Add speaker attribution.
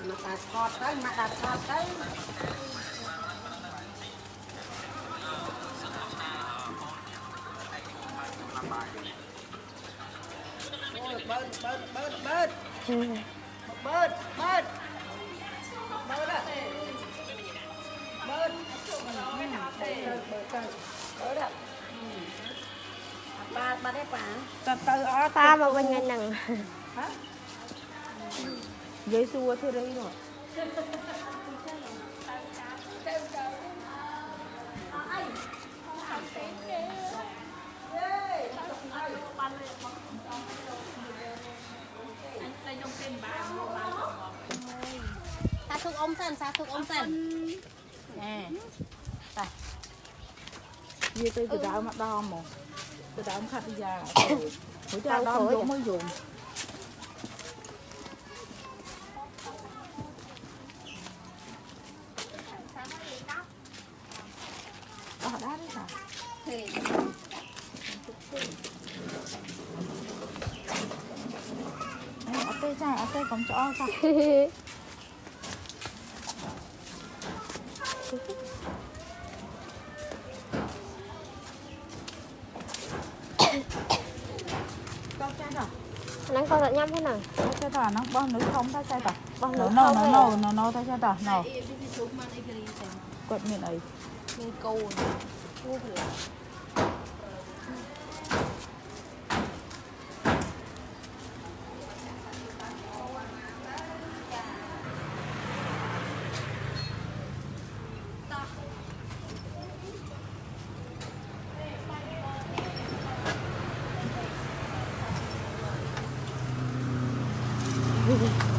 Speaker 1: mà ta thọt tới mà ta thọt tới bớt bớt bớt bớt bớt bớt bớt á bớt bớt á ba đấy
Speaker 2: ba mà bên ngay nằng
Speaker 3: giấy xua thế đấy rồi
Speaker 2: sa thúc ông sen nè
Speaker 3: như tôi từ đó mà đo mà từ đó khát đi ra hồi cha đo vô mới dùng đo đá đấy hả ở tê còn cho sao
Speaker 2: nắng con lại nhắm thế nào
Speaker 3: cái tòa nó bom nó không ta sai tà
Speaker 2: bom
Speaker 3: nó ta sai tà nó quật miệng ấy
Speaker 2: miếng câu
Speaker 3: Thank you.